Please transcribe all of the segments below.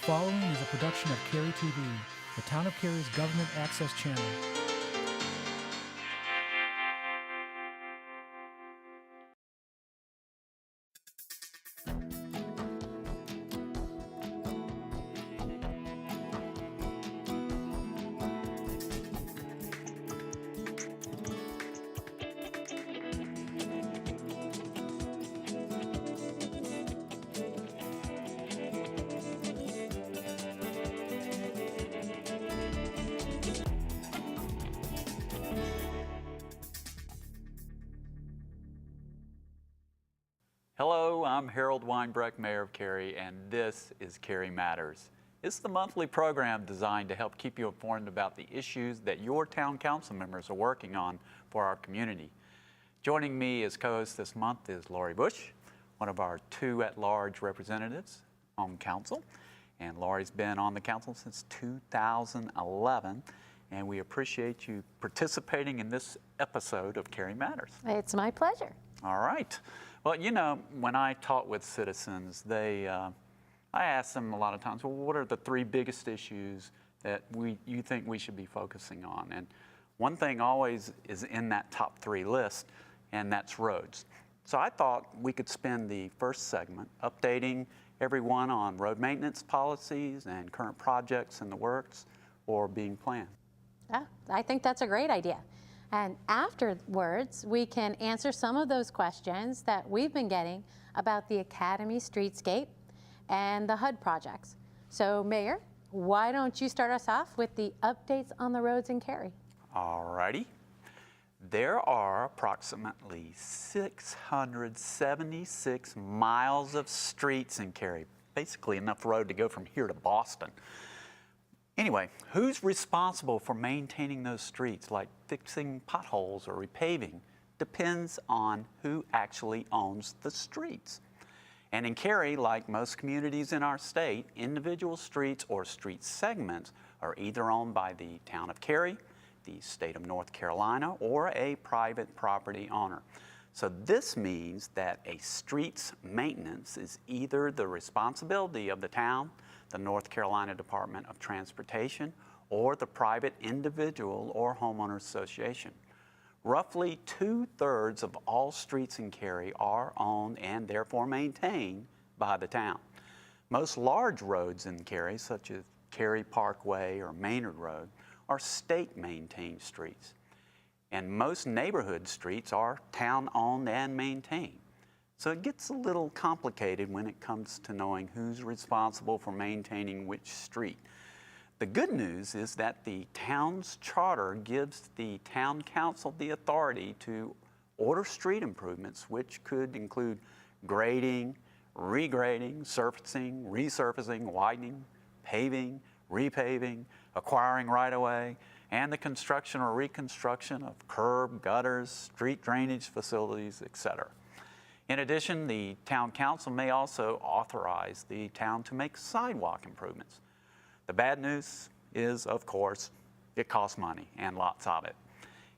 following is a production of Cary TV, the Town of Cary's government access channel. Hello, I'm Harold Weinbrecht, Mayor of Cary, and this is Cary Matters. It's the monthly program designed to help keep you informed about the issues that your town council members are working on for our community. Joining me as co-host this month is Lori Bush, one of our 2 at-large representatives on council. And Lori's been on the council since 2011, and we appreciate you participating in this episode of Cary Matters. It's my pleasure. All right. Well, you know, when I talk with citizens, I ask them a lot of times, well, what are the 3 biggest issues that you think we should be focusing on? And one thing always is in that top 3 list, and that's roads. So I thought we could spend the first segment updating everyone on road maintenance policies and current projects in the works or being planned. Yeah, I think that's a great idea. And afterwards, we can answer some of those questions that we've been getting about the Academy Streetscape and the HUD projects. So, Mayor, why don't you start us off with the updates on the roads in Cary? All righty. There are approximately 676 miles of streets in Cary, basically enough road to go from here to Boston. Anyway, who's responsible for maintaining those streets, like fixing potholes or repaving, depends on who actually owns the streets. And in Cary, like most communities in our state, individual streets or street segments are either owned by the Town of Cary, the state of North Carolina, or a private property owner. So this means that a street's maintenance is either the responsibility of the town, the North Carolina Department of Transportation, or the private individual or homeowner association. Roughly 2/3 of all streets in Cary are owned and therefore maintained by the town. Most large roads in Cary, such as Cary Parkway or Maynard Road, are state-maintained streets. And most neighborhood streets are town-owned and maintained. So it gets a little complicated when it comes to knowing who's responsible for maintaining which street. The good news is that the town's charter gives the town council the authority to order street improvements, which could include grading, regrading, surfacing, resurfacing, widening, paving, repaving, acquiring right-of-way, and the construction or reconstruction of curb, gutters, street drainage facilities, etc. In addition, the town council may also authorize the town to make sidewalk improvements. The bad news is, of course, it costs money, and lots of it.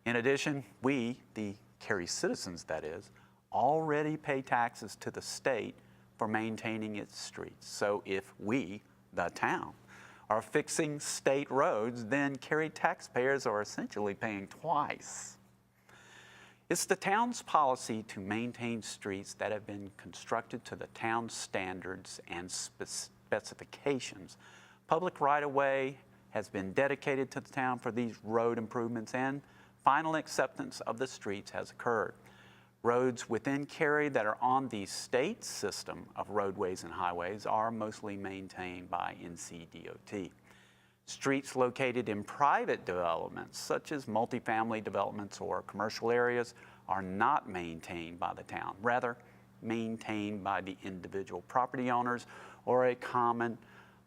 In addition, we, the Cary citizens that is, already pay taxes to the state for maintaining its streets. So if we, the town, are fixing state roads, then Cary taxpayers are essentially paying twice. It's the town's policy to maintain streets that have been constructed to the town's standards and specifications. Public right-of-way has been dedicated to the town for these road improvements, and final acceptance of the streets has occurred. Roads within Cary that are on the state system of roadways and highways are mostly maintained by NCDOT. Streets located in private developments, such as multifamily developments or commercial areas, are not maintained by the town, rather maintained by the individual property owners or a common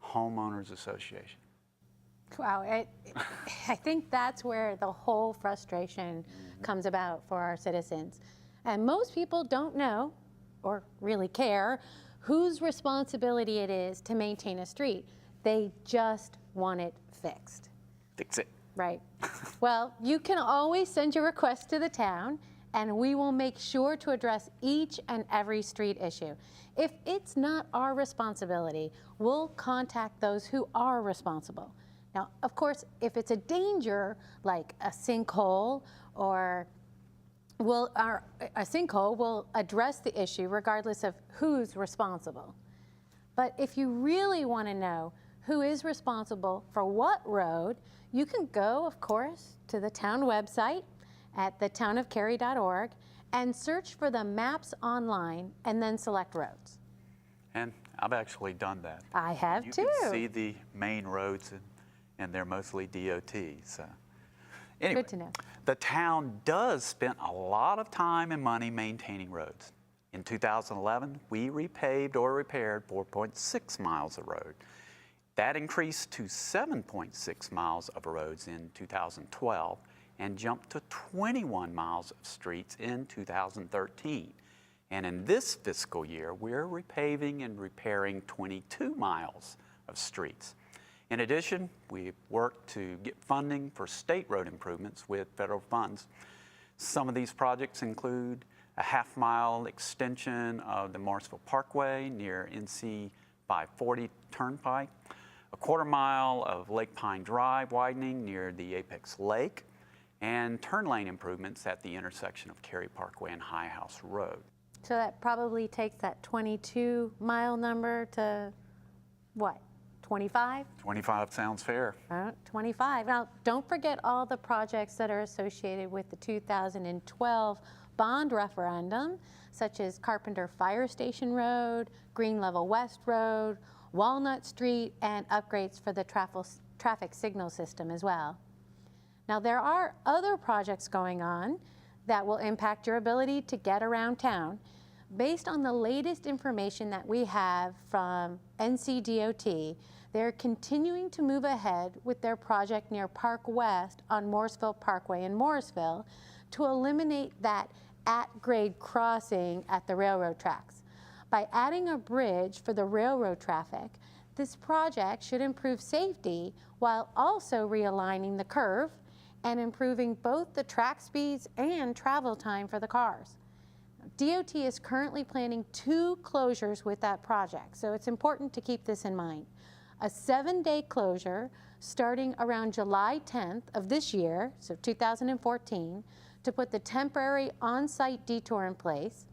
homeowners association. Wow, I think that's where the whole frustration comes about for our citizens. And most people don't know or really care whose responsibility it is to maintain a street. They just want it fixed. Fix it. Right. Well, you can always send your request to the town, and we will make sure to address each and every street issue. If it's not our responsibility, we'll contact those who are responsible. Now, of course, if it's a danger, like a sinkhole or a sinkhole, we'll address the issue regardless of who's responsible. But if you really want to know who is responsible for what road, you can go, of course, to the town website at thetownofcary.org and search for the maps online and then select roads. And I've actually done that. I have too. You can see the main roads, and they're mostly DOT. So anyway, Good to know. The town does spend a lot of time and money maintaining roads. In 2011, we repaved or repaired 4.6 miles of road. That increased to 7.6 miles of roads in 2012 and jumped to 21 miles of streets in 2013. And in this fiscal year, we're repaving and repairing 22 miles of streets. In addition, we've worked to get funding for state road improvements with federal funds. Some of these projects include a half-mile extension of the Morrisville Parkway near NC 540 Turnpike, a quarter-mile of Lake Pine Drive widening near the Apex Lake, and turn lane improvements at the intersection of Cary Parkway and High House Road. So that probably takes that 22-mile number to what, 25? 25 sounds fair. 25. Now, don't forget all the projects that are associated with the 2012 bond referendum, such as Carpenter Fire Station Road, Green Level West Road, Walnut Street, and upgrades for the traffic signal system as well. Now, there are other projects going on that will impact your ability to get around town. Based on the latest information that we have from NCDOT, they're continuing to move ahead with their project near Park West on Morrisville Parkway in Morrisville to eliminate that at-grade crossing at the railroad tracks. By adding a bridge for the railroad traffic, this project should improve safety while also realigning the curve and improving both the track speeds and travel time for the cars. DOT is currently planning 2 closures with that project, so it's important to keep this in mind. A 7-day closure starting around July 10th of this year, so 2014, to put the temporary on-site detour in place,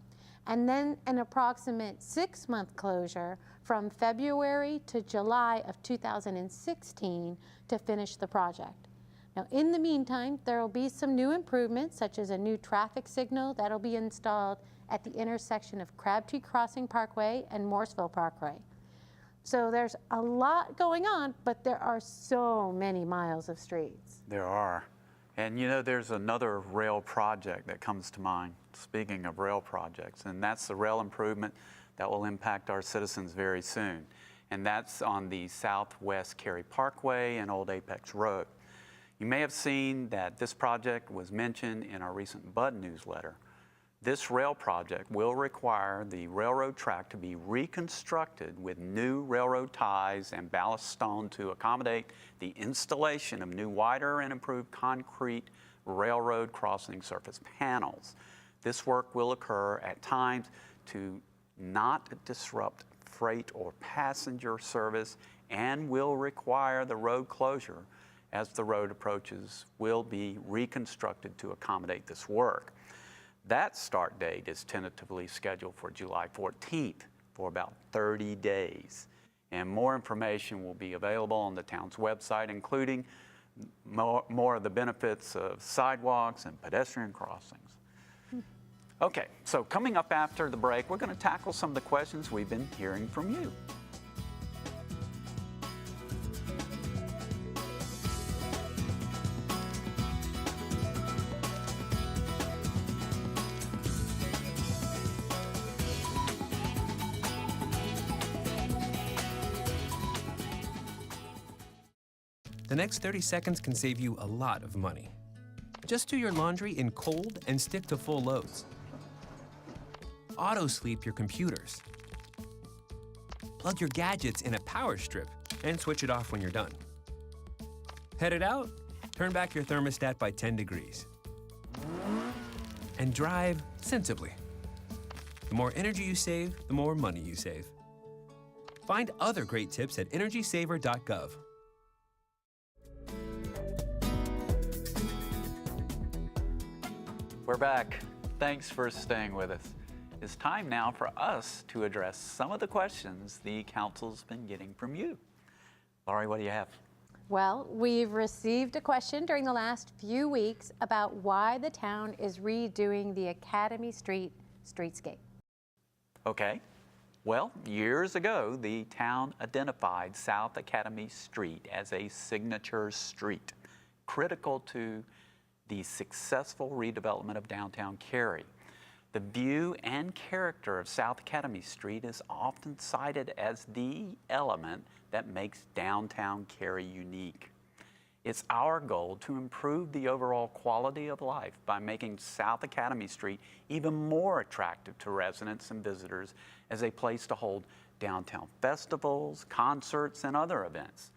and then an approximate 6-month closure from February to July of 2016 to finish the project. Now, in the meantime, there will be some new improvements, such as a new traffic signal that'll be installed at the intersection of Crabtree Crossing Parkway and Morrisville Parkway. So there's a lot going on, but there are so many miles of streets. There are. And you know, there's another rail project that comes to mind, speaking of rail projects, and that's the rail improvement that will impact our citizens very soon. And that's on the Southwest Cary Parkway and Old Apex Road. You may have seen that this project was mentioned in our recent Bud newsletter. This rail project will require the railroad track to be reconstructed with new railroad ties and ballast stone to accommodate the installation of new wider and improved concrete railroad crossing surface panels. This work will occur at times to not disrupt freight or passenger service and will require the road closure as the road approaches will be reconstructed to accommodate this work. That start date is tentatively scheduled for July 14th for about 30 days. And more information will be available on the town's website, including more of the benefits of sidewalks and pedestrian crossings. Okay, so coming up after the break, we're going to tackle some of the questions we've been hearing from you. The next 30 seconds can save you a lot of money. Just do your laundry in cold and stick to full loads. Auto-sleep your computers. Plug your gadgets in a power strip and switch it off when you're done. Headed out? Turn back your thermostat by 10 degrees. and drive sensibly. The more energy you save, the more money you save. Find other great tips at energysaver.gov. We're back. Thanks for staying with us. It's time now for us to address some of the questions the council's been getting from you. Laurie, what do you have? Well, we've received a question during the last few weeks about why the town is redoing the Academy Street streetscape. Okay. Well, years ago, the town identified South Academy Street as a signature street, critical to the successful redevelopment of downtown Cary. The view and character of South Academy Street is often cited as the element that makes downtown Cary unique. It's our goal to improve the overall quality of life by making South Academy Street even more attractive to residents and visitors as a place to hold downtown festivals, concerts, and other events.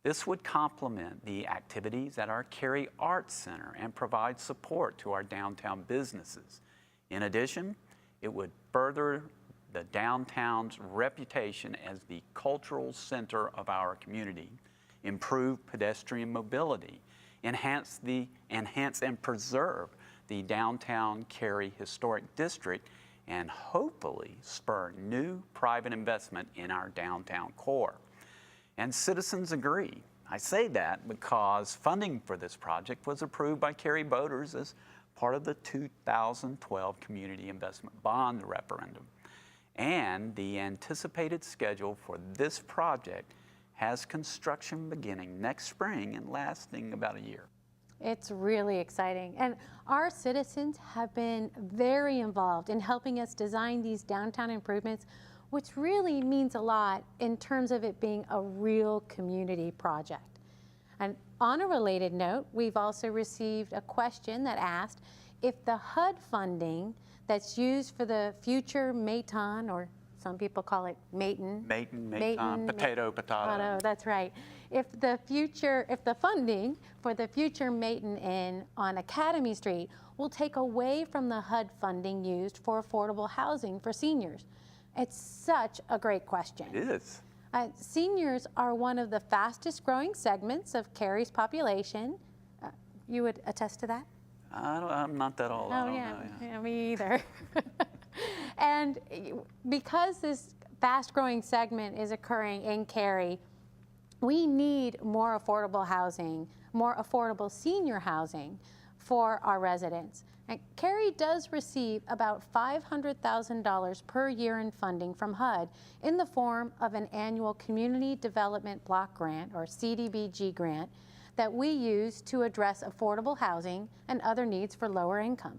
This would complement the activities at our Cary Arts Center and provide support to our downtown businesses. In addition, it would further the downtown's reputation as the cultural center of our community, improve pedestrian mobility, enhance and preserve the downtown Cary Historic District, and hopefully spur new private investment in our downtown core. And citizens agree. I say that because funding for this project was approved by Cary voters as part of the 2012 Community Investment Bond referendum. And the anticipated schedule for this project has construction beginning next spring and lasting about a year. It's really exciting. And our citizens have been very involved in helping us design these downtown improvements, which really means a lot in terms of it being a real community project. And on a related note, we've also received a question that asked if the HUD funding that's used for the future Maton, or some people call it Maton. Maton, potato. That's right. If the funding for the future Maton Inn on Academy Street will take away from the HUD funding used for affordable housing for seniors. It's such a great question. It is. Seniors are one of the fastest growing segments of Cary's population. You would attest to that? I'm not that old. I don't know. Yeah, me either. And because this fast-growing segment is occurring in Cary, we need more affordable housing, more affordable senior housing for our residents. And Cary does receive about $500,000 per year in funding from HUD in the form of an annual Community Development Block Grant, or CDBG grant, that we use to address affordable housing and other needs for lower income.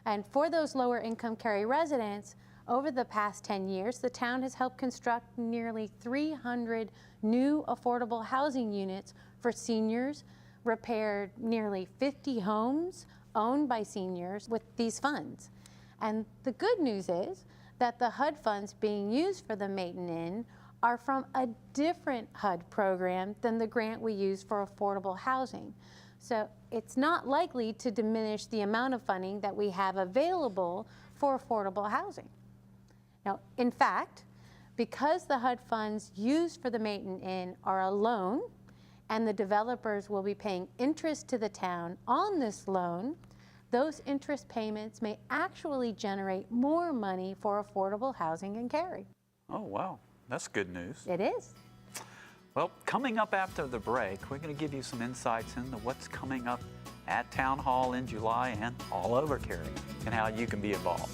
And for those lower income Cary residents, over the past 10 years, the town has helped construct nearly 300 new affordable housing units for seniors, repaired nearly 50 homes owned by seniors with these funds. And the good news is that the HUD funds being used for the Maton Inn are from a different HUD program than the grant we use for affordable housing. So it's not likely to diminish the amount of funding that we have available for affordable housing. Now, in fact, because the HUD funds used for the Maton Inn are a loan, and the developers will be paying interest to the town on this loan, those interest payments may actually generate more money for affordable housing in Cary. Oh, wow. That's good news. It is. Well, coming up after the break, we're going to give you some insights into what's coming up at Town Hall in July and all over Cary, and how you can be involved.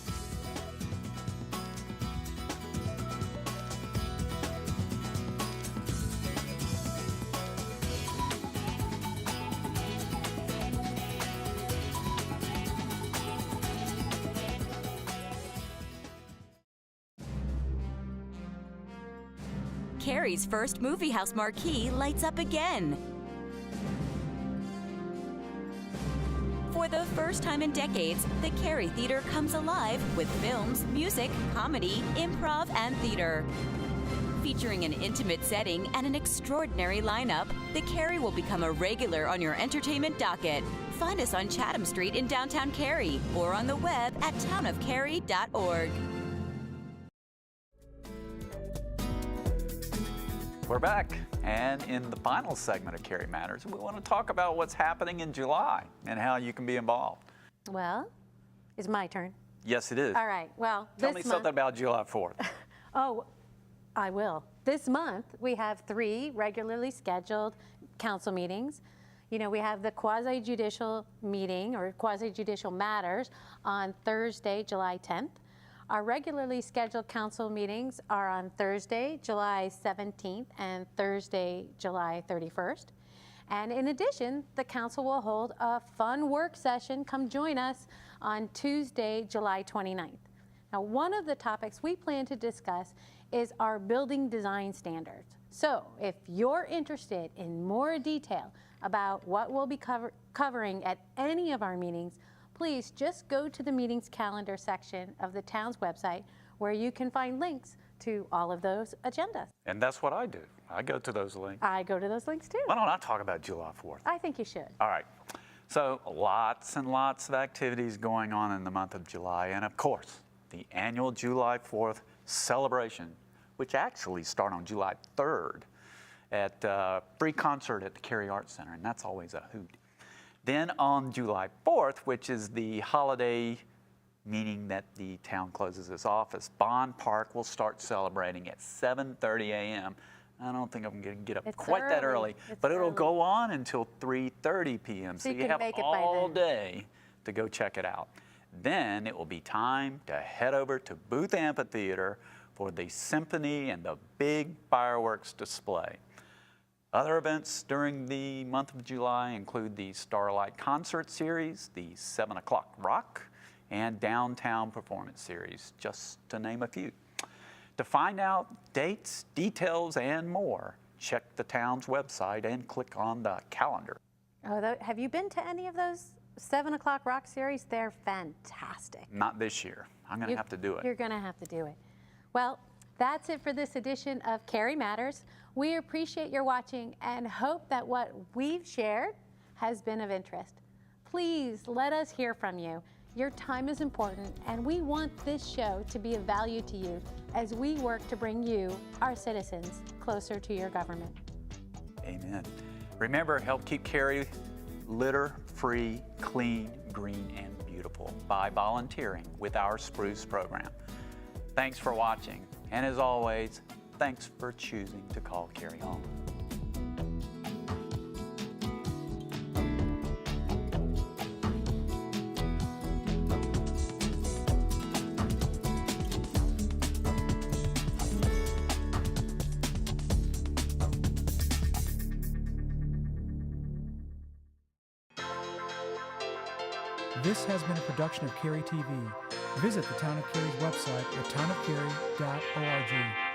Cary's first movie house marquee lights up again. For the first time in decades, the Cary Theater comes alive with films, music, comedy, improv, and theater. Featuring an intimate setting and an extraordinary lineup, the Cary will become a regular on your entertainment docket. find us on Chatham Street in downtown Cary or on the web at townofcary.org. We're back, and in the final segment of Cary Matters, we want to talk about what's happening in July and how you can be involved. Well, it's my turn. Yes, it is. All right, well, Tell me something about July 4th. Oh, I will. This month, we have 3 regularly scheduled council meetings. You know, we have the quasi-judicial meeting, or quasi-judicial matters, on Thursday, July 10th. Our regularly scheduled council meetings are on Thursday, July 17th, and Thursday, July 31st. And in addition, the council will hold a fun work session. Come join us on Tuesday, July 29th. Now, one of the topics we plan to discuss is our building design standards. So if you're interested in more detail about what we'll be covering at any of our meetings, please just go to the meetings calendar section of the town's website, where you can find links to all of those agendas. And that's what I do. I go to those links. I go to those links too. Why don't I talk about July 4th? I think you should. All right. So lots and lots of activities going on in the month of July. And of course, the annual July 4th celebration, which actually starts on July 3rd at a free concert at the Cary Arts Center. And that's always a hoot. Then on July 4th, which is the holiday, meaning that the town closes its office, Bond Park will start celebrating at 7:30 a.m. I don't think I'm going to get up quite that early, but it'll go on until 3:30 p.m. So you have all day to go check it out. Then it will be time to head over to Booth Amphitheater for the symphony and the big fireworks display. Other events during the month of July include the Starlight Concert Series, the 7 o'clock Rock, and Downtown Performance Series, just to name a few. To find out dates, details, and more, check the town's website and click on the calendar. Oh, have you been to any of those 7 o'clock Rock series? They're fantastic. Not this year. I'm going to have to do it. You're going to have to do it. Well, that's it for this edition of Cary Matters. We appreciate your watching and hope that what we've shared has been of interest. Please let us hear from you. Your time is important, and we want this show to be of value to you as we work to bring you, our citizens, closer to your government. Amen. Remember, help keep Cary litter-free, clean, green, and beautiful by volunteering with our Spruce program. Thanks for watching, and as always, thanks for choosing to call Cary home. This has been a production of Cary TV. Visit the Town of Cary's website at townofcary.org.